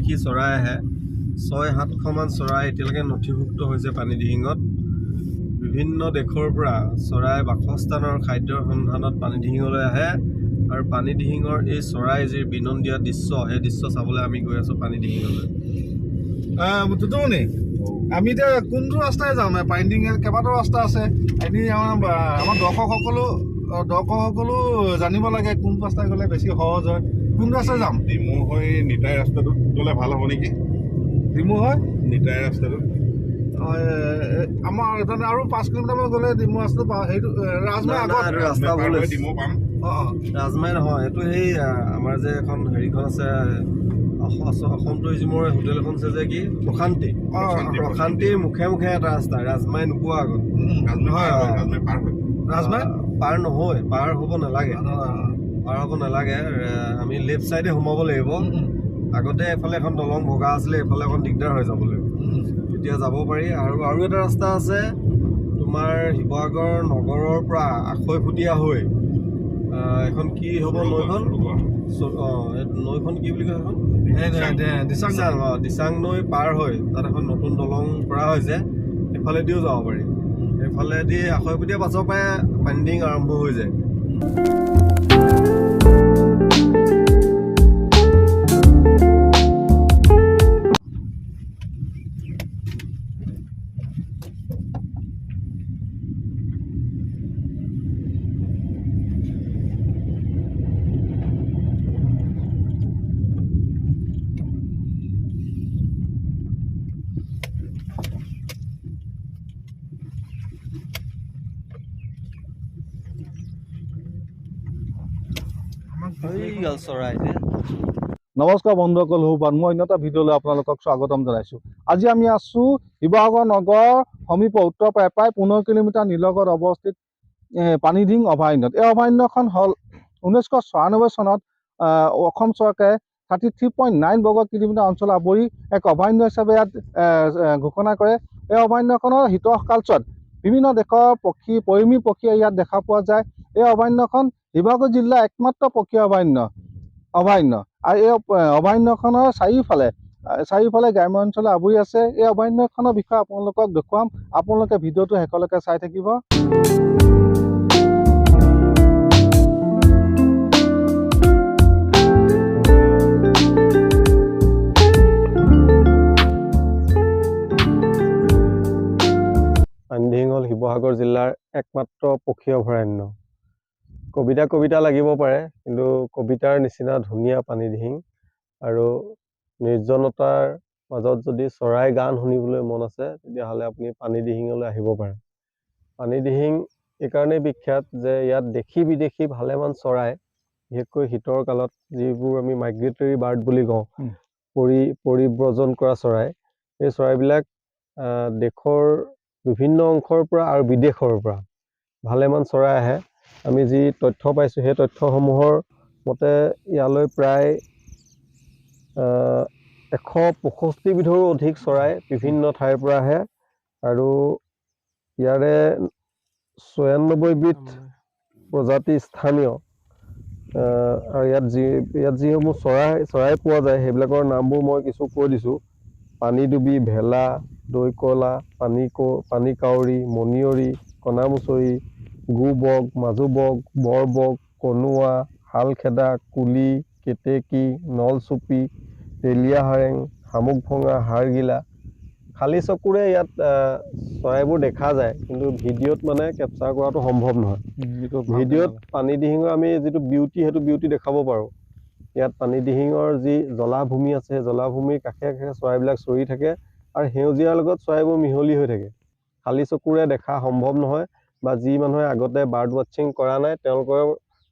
বিদেশী চৰাই আহে 600-700 মান চৰাই এতিয়ালৈকে নথিভুক্ত হৈছে পানীদিহিঙত বিভিন্ন দেশৰ পৰা চৰাই বাসস্থানৰ খাদ্যৰ সন্ধানত পানীদিহিঙলৈ আহে আৰু পানীদিহিঙৰ এই চৰাই যি বিনন্দীয়া দৃশ্য সেই দৃশ্য চাবলৈ আমি গৈ আছোঁ পানীদিহিঙলৈ দুটোনি আমি এতিয়া কোনটো ৰাস্তাৰে যাম পানীডিং কেইবাটাও ৰাস্তা আছে এনে আমাৰ দৰ্শকসকলো জানিব লাগে কোন ৰাস্তাৰে গ'লে বেছি সহজ হয় কোন ৰাস্তাৰে যাম ডিমৌ হৈ নিতাই ৰাস্তাটোত গ'লে ভাল হ'ব নেকি ডিমৌ হৈ নিতাই ৰাস্তাটোত আমাৰ আৰু 5 কিলোমিটাৰমান গ'লে ডিমৌ ৰাস্তাটো সেইটো ৰাজমাই আগত ৰাস্তা ডিমৌ পাম ৰাজমাই নহয় এইটো সেই আমাৰ যে এখন হেৰিখন আছে অসম টুৰিজিমৰ হোটেল এখন আছে যে কি প্ৰশান্তিৰ মুখে মুখে এটা ৰাস্তা ৰাজমাই নোপোৱা আগত ৰাজমাই পাৰ নহয় পাৰ হ'ব নালাগে আমি লেফ্ট চাইডে সোমাব লাগিব আগতে এফালে এখন দলং ভগা আছিলে এফালে এখন দিগদাৰ হৈ যাবলৈ এতিয়া যাব পাৰি আৰু এটা ৰাস্তা আছে তোমাৰ শিৱসাগৰ নগৰৰ পৰা আখৈফুটীয়া হৈ এখন কি হ'ব নৈখন কি বুলি কয় এখন দিচাং নৈ পাৰ হৈ তাত এখন নতুন দলং কৰা হৈছে সেইফালেদিও যাব পাৰি সেইফালেদি আখৈফুটীয়া পাছৰ পৰাই পানীডিং আৰম্ভ হৈ যায় নমস্কাৰ বন্ধুসকল সুবান মই অন্য এটা ভিডিঅ'লৈ আপোনালোকক স্বাগতম জনাইছোঁ আজি আমি আছোঁ শিৱসাগৰ নগৰৰ সমীপ উত্তৰ প্ৰায় 15 কিলোমিটাৰ নিলগত অৱস্থিত পানীডিং অভয়াৰণ্যত এই অভয়াৰণ্যখন হ'ল 1996 চনত অসম চৰকাৰে 33.9 বৰ্গ কিলোমিটাৰ অঞ্চল আৱৰি এক অভয়াৰণ্য হিচাপে ইয়াত ঘোষণা কৰে এই অভয়াৰণ্যখনৰ শীতকালছোৱাত বিভিন্ন দেশৰ পৰিভ্ৰমী পক্ষী ইয়াত দেখা পোৱা যায় এই অভয়াৰণ্যখন শিৱসাগৰ জিলাৰ একমাত্ৰ পক্ষী অভয়াৰণ্য আৰু এই অভয়াৰণ্যখনৰ চাৰিওফালে গ্ৰাম্য অঞ্চল আৱৰি আছে এই অভয়াৰণ্যখনৰ বিষয়ে আপোনালোকক দেখুৱাম আপোনালোকে ভিডিঅ'টো শেষলৈকে চাই থাকিব পানীডিং হ'ল শিৱসাগৰ জিলাৰ একমাত্ৰ পক্ষী অভয়াৰণ্য কবিতা লাগিব পাৰে কিন্তু কবিতাৰ নিচিনা ধুনীয়া পানীডিং আৰু নিৰ্জনতাৰ মাজত যদি চৰাই গান শুনিবলৈ মন আছে তেতিয়াহ'লে আপুনি পানীডিঙলৈ আহিব পাৰে পানীডিং এইকাৰণেই বিখ্যাত যে ইয়াত দেশী বিদেশী ভালেমান চৰাই বিশেষকৈ শীতৰ কালত যিবোৰ আমি মাইগ্ৰেটৰী বাৰ্ড বুলি কওঁ পৰিব্ৰজন কৰা চৰাই এই চৰাইবিলাক দেশৰ বিভিন্ন অংশৰ পৰা আৰু বিদেশৰ পৰা ভালেমান চৰাই আহে আমি যি তথ্য পাইছোঁ সেই তথ্যসমূহৰ মতে ইয়ালৈ প্ৰায় 165 বিধৰো অধিক চৰাই বিভিন্ন ঠাইৰ পৰা আহে আৰু ইয়াৰে 96 বিধ প্ৰজাতি স্থানীয় আৰু ইয়াত যিসমূহ চৰাই পোৱা যায় সেইবিলাকৰ নামবোৰ মই কিছু কৈ দিছোঁ পানীডুবি ভেলা দৈকলা পানী কাউৰী মণিয়ৰি কণামুচৰি গোবক মাজুবক বৰবক কনুৱা শালখেদা কুলি কেতেকী নলচুপি তেলীয়া হাৰেং শামুক ভঙা হাড়গিলা খালী চকুৰে ইয়াত চৰাইবোৰ দেখা যায় কিন্তু ভিডিঅ'ত মানে কেপচাৰ কৰাটো সম্ভৱ নহয় ভিডিঅ'ত পানীডিঙৰ আমি যিটো বিউটি সেইটো বিউটি দেখাব পাৰোঁ ইয়াত পানীডিঙৰ যি জলাভূমি আছে জলাভূমিৰ কাষে কাষে চৰাইবিলাক চৰি থাকে আৰু সেউজীয়াৰ লগত চৰাইবোৰ মিহলি হৈ থাকে খালী চকুৰে দেখা সম্ভৱ নহয় বা যি মানুহে আগতে বাৰ্ড ৱাচিং কৰা নাই তেওঁলোকৰ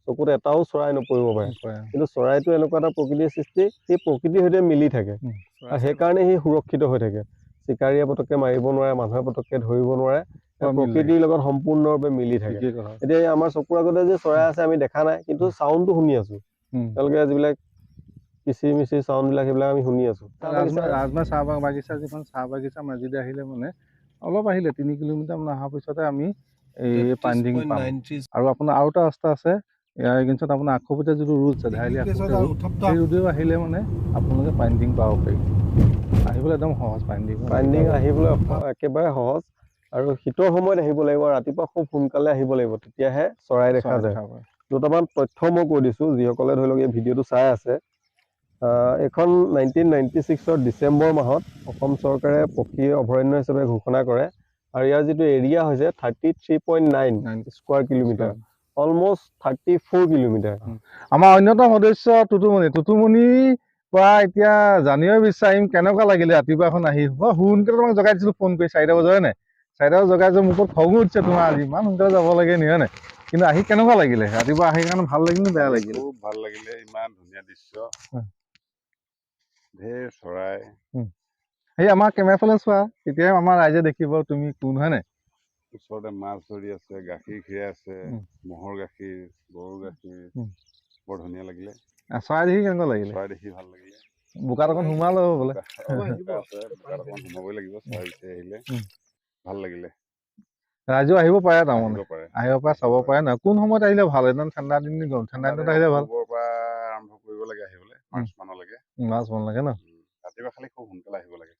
চকুত এটাও চৰাই নপৰিব পাৰে কিন্তু চৰাইটো এনেকুৱা এটা প্ৰকৃতিৰ সৃষ্টি সেই প্ৰকৃতিৰ সৈতে মিলি থাকে আৰু সেইকাৰণে সি সুৰক্ষিত হৈ থাকে চিকাৰীয়ে পতককে মাৰিব নোৱাৰে মানুহে পতককে ধৰিব নোৱাৰে প্ৰকৃতিৰ লগত সম্পূৰ্ণৰূপে মিলি থাকে এতিয়া আমাৰ চকুৰ আগতে যে চৰাই আছে আমি দেখা নাই কিন্তু চাউণ্ডটো শুনি আছো তেওঁলোকে যিবিলাক কিচিৰ মিচিৰ চাউণ্ডবিলাক সেইবিলাক আমি শুনি আছো ৰাজমাই চাহ বাগিচা যিখন চাহ বাগিচা মাজেদি আহিলে মানে অলপ আহিলে 3 কিলোমিটাৰ মান অহাৰ পিছতে আমি এই পানীডিং পাম আৰু আপোনাৰ আৰু এটা ৰাস্তা আছে ইয়াৰ এগেইনষ্টত আপোনাৰ আখুপতীয়া যিটো ৰোড আছে ঢাইলি আখুপতীয়া ৰোড সেই ৰোডেও আহিলে মানে আপোনালোকে পাইণ্ডিং পাব পাৰি আহিবলৈ একদম সহজ পাইণ্ডিং আহিবলৈ একেবাৰে সহজ আৰু শীতৰ সময়ত আহিব লাগিব ৰাতিপুৱা খুব সোনকালে আহিব লাগিব তেতিয়াহে চৰাই দেখা যায় দুটামান তথ্য মই কৈ দিছোঁ যিসকলে ধৰি লওক এই ভিডিঅ'টো চাই আছে এইখন 1996 ডিচেম্বৰ মাহত অসম চৰকাৰে পক্ষী অভয়াৰণ্য হিচাপে ঘোষণা কৰে আৰু ইয়াৰ যিটো এৰিয়া হৈছে 33.9 স্কোৱাৰ কিলোমিটাৰ অলমষ্ট 34 কিলোমিটাৰ আমাৰ অন্যতম সদস্য টুটুমণি পৰা এতিয়া জানিব বিচাৰিম কেনেকুৱা লাগিলে ৰাতিপুৱাখন আহি মই সোনকালে তোমাক জগাই দিছিলোঁ ফোন কৰি 4টা বজাত হয় নাই 4টা বজাত জগাই মোৰ ওপৰত খঙো উঠিছে তোমাৰ আজি ইমান সোনকালে যাব লাগে নি হয় নাই কিন্তু আহি কেনেকুৱা লাগিলে ৰাতিপুৱা আহি কাৰণে ভাল লাগিল নে বেয়া লাগিল খুব ভাল লাগিলে ইমান ধুনীয়া দৃশ্য ঢেৰ চৰাই সেই আমাৰ কেমেৰা ফালে চোৱা তেতিয়াই আমাৰ ৰাইজে দেখিব তুমি কোন হয় নাই ওচৰতে মাছ ধৰি আছে গাখীৰ খীৰাই আছে ম'হৰ গাখীৰ গৰুৰ গাখীৰ বৰ ধুনীয়া লাগিলে চৰাই দেখি কেনেকুৱা লাগিলে চৰাই দেখি ভাল লাগিলে বোকাত অকণ সোমালো বোলে বোকাত অকণ সোমাবই লাগিব চৰাই বিচাৰি আহিলে ভাল লাগিলে ৰাইজেও আহিব পাৰে তাৰমানে আহিব পাৰে চাব পাৰে নহয় কোন সময়ত আহিলে ভাল একদম ঠাণ্ডা দিন ঠাণ্ডা দিনত আহিলে ভাল পৰা আৰম্ভ কৰিব লাগে আহিবলৈ মাৰ্চ মানলৈকে মাছ ভাল লাগে ন ৰাতিপুৱা খালি খুব সোনকালে আহিব লাগে